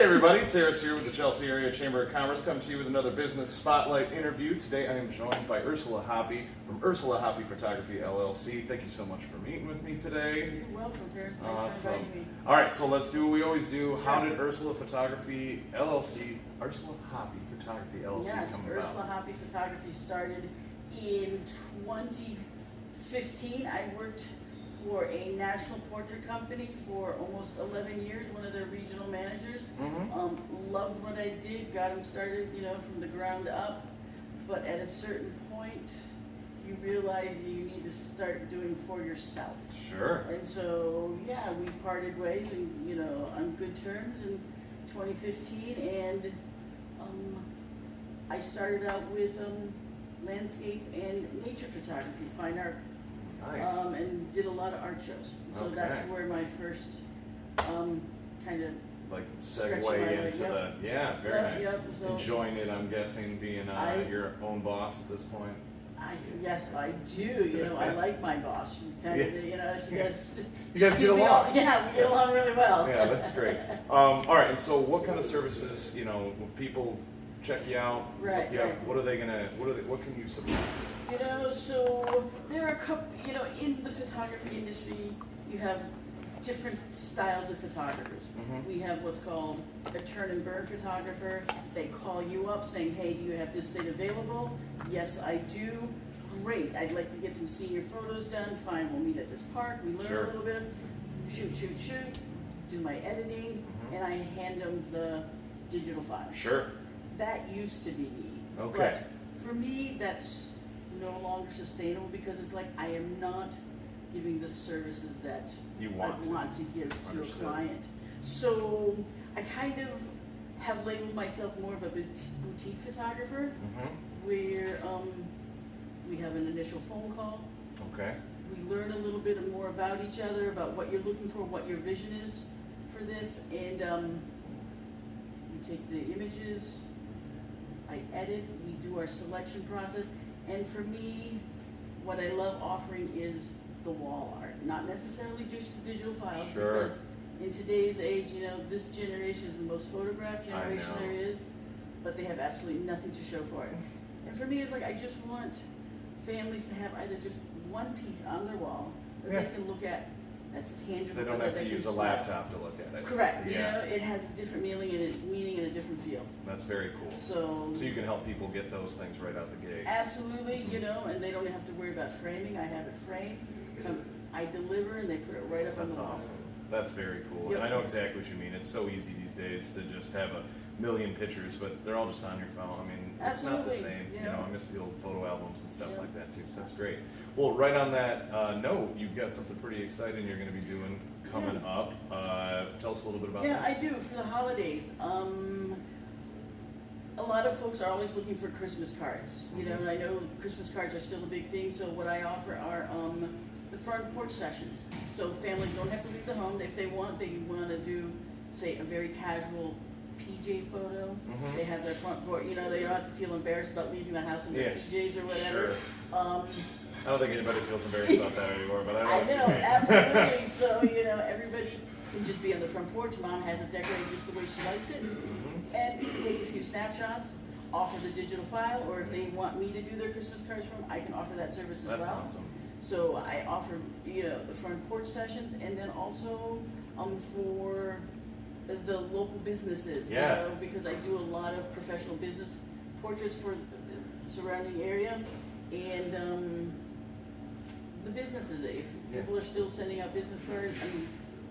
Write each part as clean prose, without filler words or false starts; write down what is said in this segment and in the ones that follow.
Hey everybody, it's Harris here with the Chelsea Area Chamber of Commerce, coming to you with another Business Spotlight interview. Today I am joined by Ursula Hoppe from Ursula Hoppe Photography LLC. Thank you so much for meeting with me today. You're welcome, Harris. Thanks for inviting me. All right, so let's do what we always do. How did Ursula Photography LLC, Ursula Hoppe Photography LLC Yes, come about? Ursula Hoppe Photography started in 2015. I worked for a national portrait company for almost 11 years, one of their regional managers. Loved what I did, got them started, from the ground up. But at a certain point, you realize you need to start doing for yourself. Sure. And so, yeah, we parted ways and, on good terms in 2015. And I started out with landscape and nature photography, fine art. Nice. And did a lot of art shows. So Okay. that's where my first kind of Like stretching segue my leg, into yep. very nice. So Enjoying it, I'm guessing, being your own boss at this point. Yes, I do. I like my boss. She kind of, she gets. You guys get along. We get along really well. Yeah, that's great. All right, and so what kind of services, if people check you out, Right, look you up, right. what can you support? So there are a couple, in the photography industry, you have different styles of photographers. We have what's called a turn and burn photographer. They call you up saying, hey, do you have this date available? Yes, I do. Great, I'd like to get some senior photos done. Fine, we'll meet at this park. We learn Sure. a little bit. Shoot, do my editing, and I hand them the digital file. Sure. That used to be me. Okay. But for me, that's no longer sustainable because it's like I am not giving the services that You I want want to give to Understood. a client. So I kind of have labeled myself more of a boutique photographer, where we have an initial phone call. Okay. We learn a little bit more about each other, about what you're looking for, what your vision is for this, and we take the images, I edit, we do our selection process, and for me, what I love offering is the wall art, not necessarily just the digital files, Sure. because in today's age, this generation is the most photographed generation I know. there is, but they have absolutely nothing to show for it. And for me, it's like I just want families to have either just one piece on their wall that Yeah. they can look at that's tangible. They don't and have that to they use a can smell. laptop to look at it. Correct. Yeah. It has a different meaning and a different feel. That's very cool. So So you can help people get those things right out the gate. absolutely, and they don't have to worry about framing. I have it framed. I deliver and they put it right up on That's the wall. awesome. That's very cool. Yep. And I know exactly what you mean. It's so easy these days to just have a million pictures, but they're all just on your phone. I mean, it's not the Absolutely, same. yeah. I miss the old photo albums and stuff Yep. like that too. So that's great. Well, right on that note, you've got something pretty exciting you're going to be doing coming up. Tell us a little bit about Yeah, that. I do for the holidays. A lot of folks are always looking for Christmas cards. And I know Christmas cards are still a big thing. So what I offer are the front porch sessions. So families don't have to leave the home if they want to do, say, a very casual PJ photo. They have their front porch. They don't have to feel embarrassed about leaving the house in their PJs or whatever. Sure. I don't think anybody feels embarrassed about that anymore, but I know. I what you know, mean. absolutely. So, everybody can just be on the front porch. Mom has it decorated just the way she likes it. And take a few snapshots, offer the digital file, or if they want me to do their Christmas cards for them, I can offer that service as That's well. awesome. So I offer, the front porch sessions, and then also for the local businesses. Yeah. Because I do a lot of professional business portraits for the surrounding area, and the businesses. If people are still sending out business cards,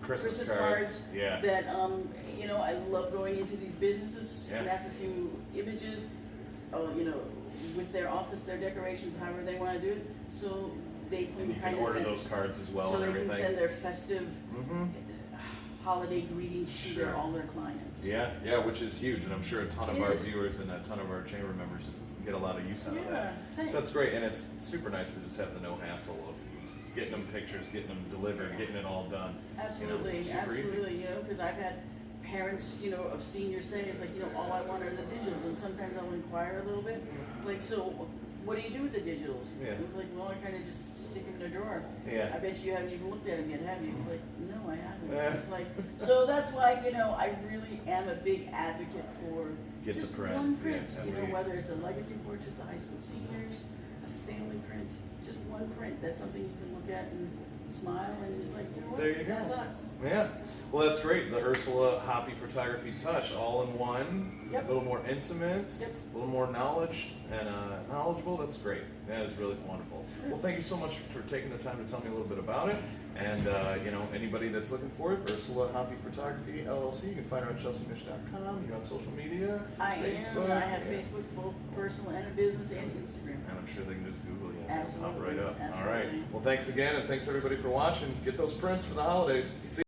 Christmas cards. Yeah. That I love going into these businesses, Yeah. snap a few images, with their office, their decorations, however they want to do it, so they And can you can kind of order send, those cards as well so and they everything. can send their festive holiday greetings to Sure. all their clients. Yeah, which is huge, and I'm sure a ton of our viewers and a ton of our chamber members get a lot of use out of that. Thanks. So that's great, and it's super nice to just have the no hassle of getting them pictures, getting them delivered, getting it all done. Absolutely, super easy. absolutely. Because I've had parents, of seniors say, it's like, all I want are the digitals, and sometimes I'll inquire a little bit. It's like, so what do you do with the digitals? Yeah. It was like, well, I kind of just stick them in a drawer. Yeah. I bet you haven't even looked at them yet, have you? It's like, no, I haven't. Yeah. It's like, so that's why, you know, I really am a big advocate for Get the just prints, one yeah, print. at You know, least. whether it's a legacy portrait to high school seniors, a family print, just one print. That's something you can look at and smile and just like, you know what, There you go. that's us. Yeah. Well, that's great. The Ursula Hoppe Photography Touch, all in one. Yep. A little more intimate, Yep. a little more knowledge and knowledgeable. That's great. That is really wonderful. Well, thank you so much for taking the time to tell me a little bit about it. And you know, anybody that's looking for it, Ursula Hoppe Photography LLC. You can find her on chelseamish.com. You're on social media. I Facebook. am. I have Yeah. Facebook, both personal and a business, and Instagram. And I'm sure they can just Google you and it'll pop Absolutely. right up. All right. Absolutely. Well, thanks again, and thanks everybody for watching. Get those prints for the holidays. See